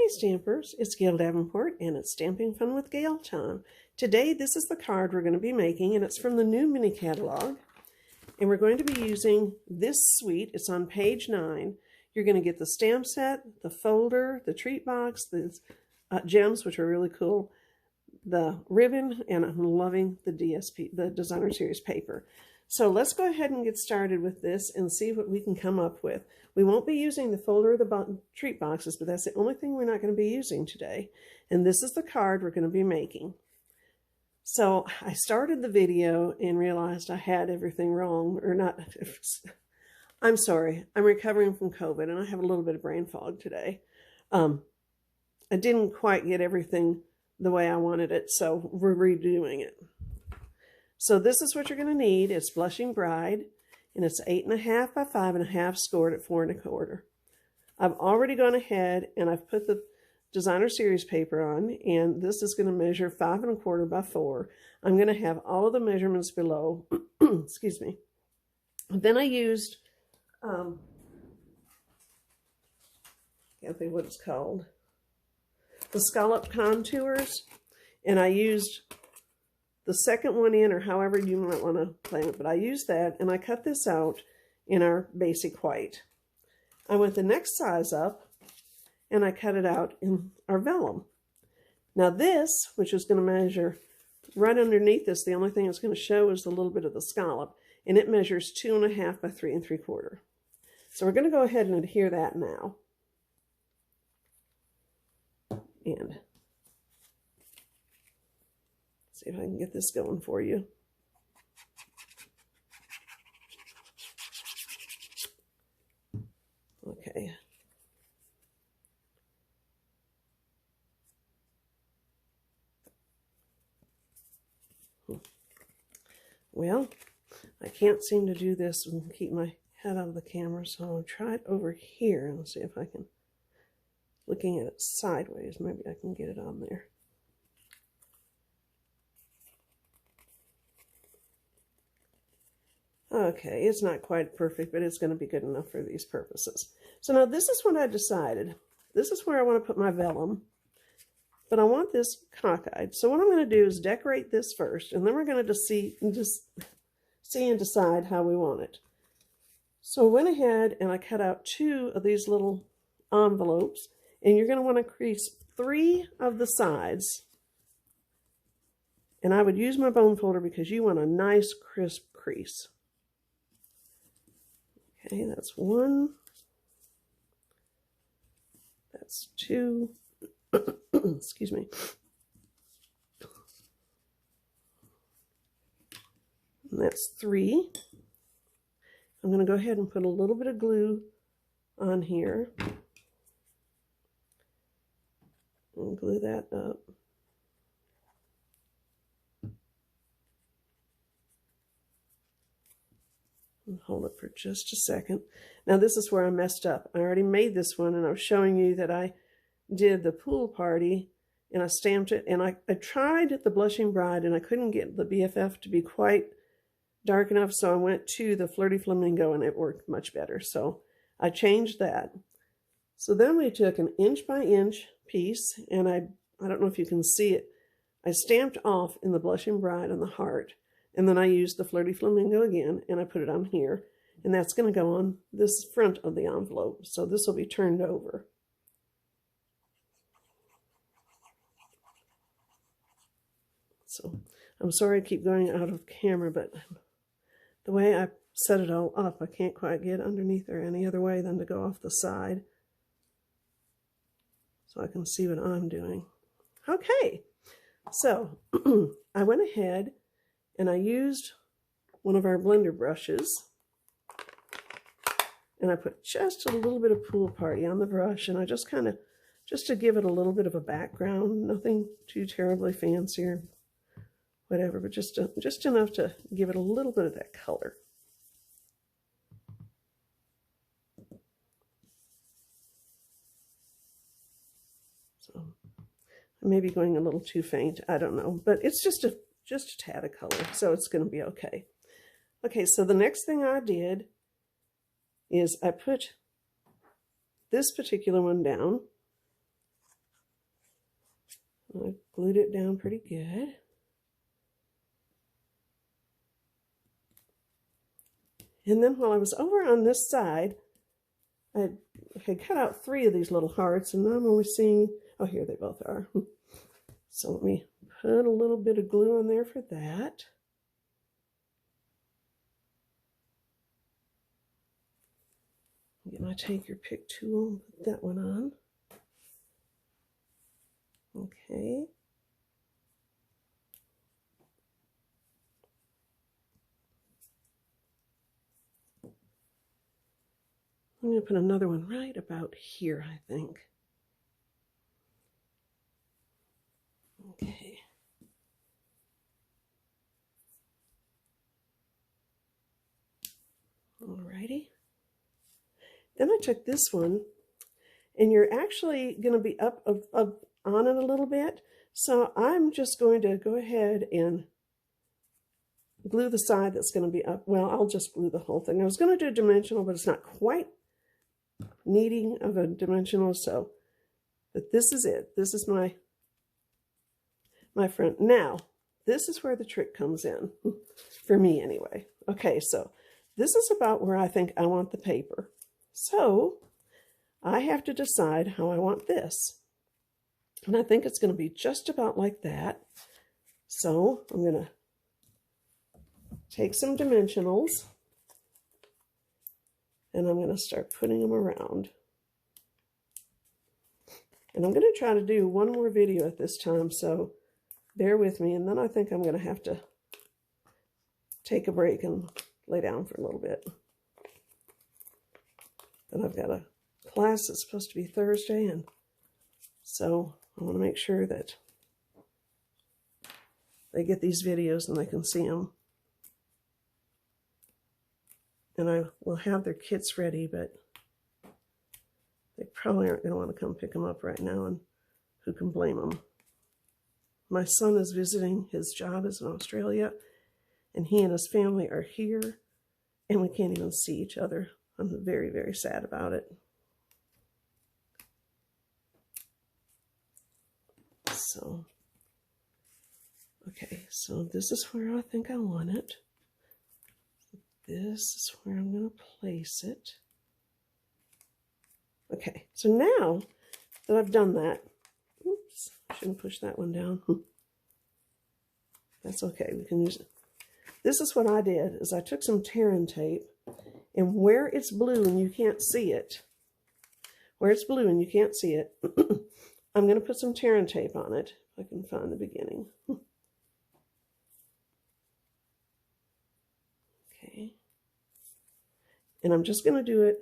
Hey Stampers, it's Gail Davenport and it's Stamping Fun with Gail time. Today this is the card we're going to be making and it's from the new mini catalog. And we're going to be using this suite. It's on page 9. You're going to get the stamp set, the folder, the treat box, the gems, which are really cool, the ribbon, and I'm loving the DSP, the Designer Series paper. So let's go ahead and get started with this and see what we can come up with. We won't be using the folder or the treat boxes, but that's the only thing we're not going to be using today. And this is the card we're going to be making. So I started the video and realized I had everything wrong, or not. I'm sorry. I'm recovering from COVID and I have a little bit of brain fog today. I didn't quite get everything the way I wanted it, so we're redoing it. So this is what you're going to need. It's Blushing Bride, and it's 8.5 by 5.5 scored at 4 1/4. I've already gone ahead and I've put the Designer Series paper on, and this is going to measure 5 1/4 by 4. I'm going to have all of the measurements below. Excuse me. Then I used, can't think what it's called, the scallop contours, and I used the second one in, or however you might want to play it, but I used that, and I cut this out in our basic white. I went the next size up, and I cut it out in our vellum. Now this, which is going to measure right underneath this, the only thing it's going to show is a little bit of the scallop, and it measures 2.5 by 3 3/4. So we're going to go ahead and adhere that now. And see if I can get this going for you. Okay. Well, I can't seem to do this and keep my head out of the camera, so I'll try it over here and see if I can, looking at it sideways, maybe I can get it on there. Okay, it's not quite perfect, but it's going to be good enough for these purposes. So now this is what I decided. This is where I want to put my vellum, but I want this cockeyed. So what I'm going to do is decorate this first, and then we're going to see and decide how we want it. So I went ahead and I cut out 2 of these little envelopes, and you're going to want to crease 3 of the sides. And I would use my bone folder because you want a nice crisp crease. Okay, that's 1. That's 2. Excuse me. And that's 3. I'm going to go ahead and put a little bit of glue on here. And glue that up. Hold it for just a second. Now this is where I messed up. I already made this one, and I was showing you that I did the pool party and I stamped it, and I tried the Blushing Bride and I couldn't get the BFF to be quite dark enough, so I went to the Flirty Flamingo and it worked much better. So I changed that. So then we took an inch by inch piece, and I don't know if you can see it, I stamped off in the Blushing Bride on the heart. And then I used the Flirty Flamingo again, and I put it on here. And that's going to go on this front of the envelope. So this will be turned over. So I'm sorry I keep going out of camera, but the way I set it all up, I can't quite get underneath there any other way than to go off the side. So I can see what I'm doing. Okay, so I went ahead and I used one of our blender brushes, and I put just a little bit of Pool Party on the brush, and I just kind of, just to give it a little bit of a background, nothing too terribly fancy or whatever, but just enough to give it a little bit of that color. So I may be going a little too faint, I don't know, but it's just a tad of color, so it's going to be okay. Okay, so the next thing I did is I put this particular one down, I glued it down pretty good. And then while I was over on this side, I had cut out 3 of these little hearts, and now I'm only seeing, oh, here they both are. So let me put a little bit of glue on there for that. Get my take your pick tool and put that one on. Okay. I'm going to put another one right about here, I think. Okay. Alrighty. Then I took this one, and you're actually going to be up on it a little bit. So I'm just going to go ahead and glue the side that's going to be up. Well, I'll just glue the whole thing. I was going to do dimensional, but it's not quite needing of a dimensional, so but this is it. This is my front. Now, this is where the trick comes in, for me anyway. Okay, so this is about where I think I want the paper. So I have to decide how I want this. And I think it's going to be just about like that. So I'm going to take some dimensionals, and I'm going to start putting them around. And I'm going to try to do one more video at this time, so bear with me. And then I think I'm going to have to take a break and lay down for a little bit. But I've got a class that's supposed to be Thursday, and so I want to make sure that they get these videos and they can see them. And I will have their kits ready, but they probably aren't going to want to come pick them up right now, and who can blame them? My son is visiting. His job is in Australia, and he and his family are here, and we can't even see each other. I'm very, very sad about it. So, okay, so this is where I think I want it. This is where I'm going to place it. Okay, so now that I've done that, oops, shouldn't push that one down. That's okay, we can use it. This is what I did, is I took some tearing tape, and where it's blue and you can't see it, I'm going to put some tearing tape on it, if I can find the beginning. Okay. And I'm just going to do it,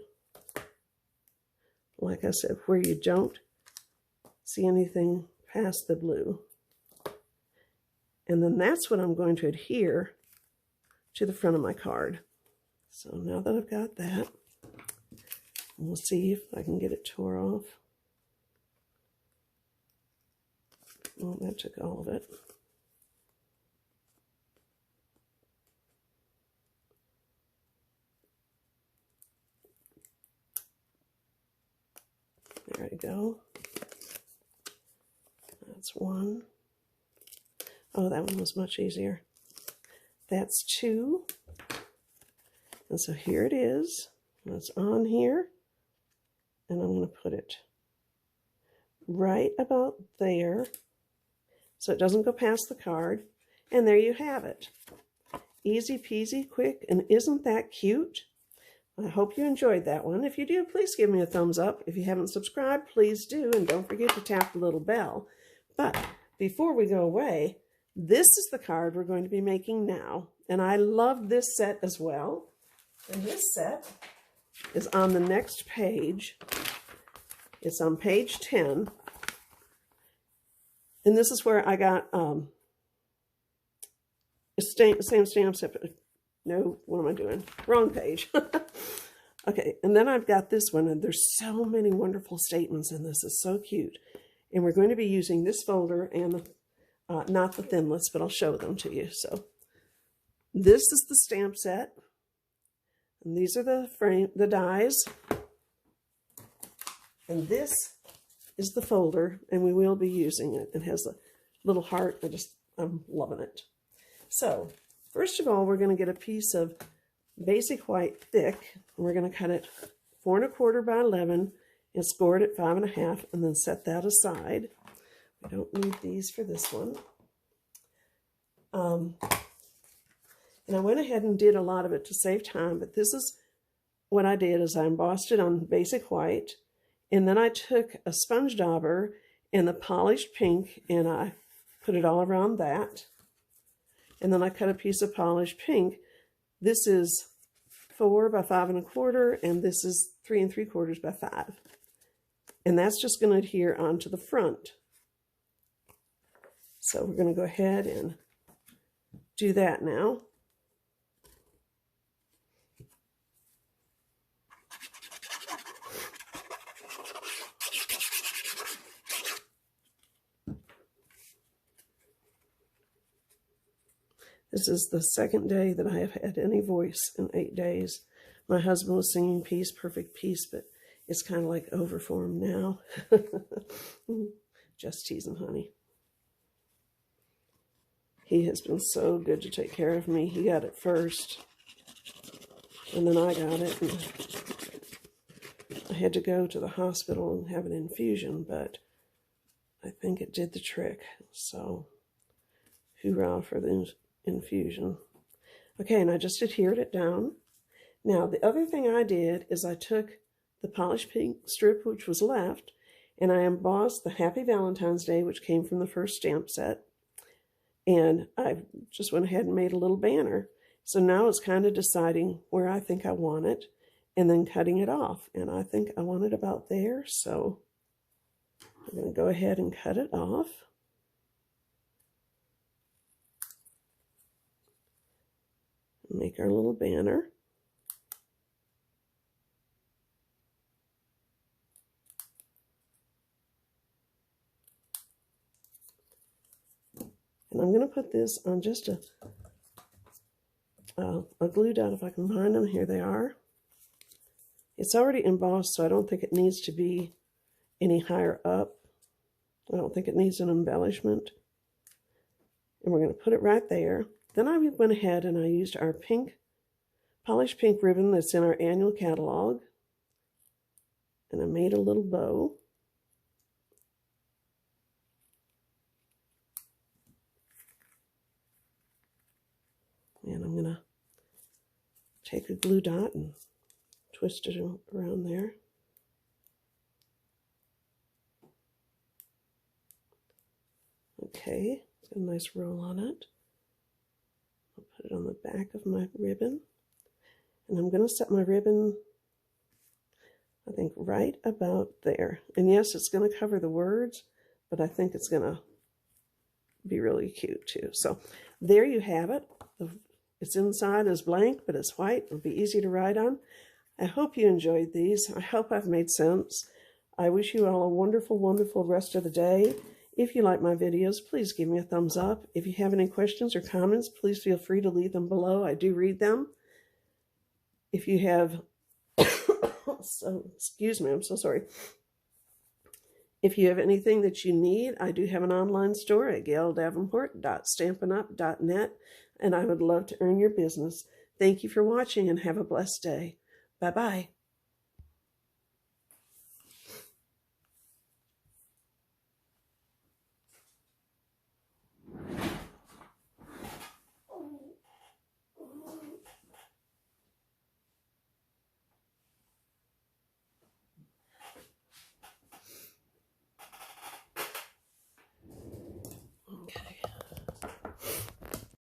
like I said, where you don't see anything past the blue. And then that's what I'm going to adhere to the front of my card. So now that I've got that, we'll see if I can get it tore off. Oh, that took all of it. There we go. That's one. Oh, that one was much easier. That's two. And so here it is. It's on here. And I'm going to put it right about there so it doesn't go past the card. And there you have it. Easy peasy, quick, and isn't that cute? I hope you enjoyed that one. If you do, please give me a thumbs up. If you haven't subscribed, please do. And don't forget to tap the little bell. But before we go away, this is the card we're going to be making now. And I love this set as well. And this set is on the next page. It's on page 10. And this is where I got the same stamp set. No, what am I doing? Wrong page. Okay, and then I've got this one, and there's so many wonderful statements in this. It's so cute. And we're going to be using this folder and not the thinlits, but I'll show them to you. So this is the stamp set. And these are the dies. And this is the folder, and we will be using it. It has a little heart. I'm loving it. So first of all, we're going to get a piece of basic white thick, and we're going to cut it 4 1/4 by 11 and score it at 5 1/2, and then set that aside. We don't need these for this one. And I went ahead and did a lot of it to save time, but this is what I did is I embossed it on basic white, and then I took a sponge dauber and the polished pink, and I put it all around that. And then I cut a piece of polished pink. This is 4 by 5 1/4, and this is 3 3/4 by 5. And that's just going to adhere onto the front. So we're going to go ahead and do that now. This is the second day that I have had any voice in 8 days. My husband was singing Peace, Perfect Peace, but it's kind of like over for him now. Just teasing, honey. He has been so good to take care of me. He got it first, and then I got it. And I had to go to the hospital and have an infusion, but I think it did the trick. So, hoorah for the infusion. Okay, and I just adhered it down. Now, the other thing I did is I took the polished pink strip, which was left, and I embossed the Happy Valentine's Day, which came from the first stamp set. And I just went ahead and made a little banner. So now it's kind of deciding where I think I want it and then cutting it off. And I think I want it about there. So I'm going to go ahead and cut it off. Make our little banner. And I'm going to put this on just a glue dot if I can find them. Here they are. It's already embossed, so I don't think it needs to be any higher up. I don't think it needs an embellishment. And we're going to put it right there. Then I went ahead and I used our pink, polished pink ribbon that's in our annual catalog. And I made a little bow. And I'm going to take a glue dot and twist it around there. Okay, it's got a nice roll on it. I'll put it on the back of my ribbon. And I'm going to set my ribbon, I think, right about there. And yes, it's going to cover the words, but I think it's going to be really cute too. So there you have it. It's inside is blank, but it's white. It'll be easy to write on. I hope you enjoyed these. I hope I've made sense. I wish you all a wonderful, wonderful rest of the day. If you like my videos, please give me a thumbs up. If you have any questions or comments, please feel free to leave them below. I do read them. If you have, excuse me, I'm so sorry. If you have anything that you need, I do have an online store at gaildavenport.stampinup.net, and I would love to earn your business. Thank you for watching and have a blessed day. Bye-bye.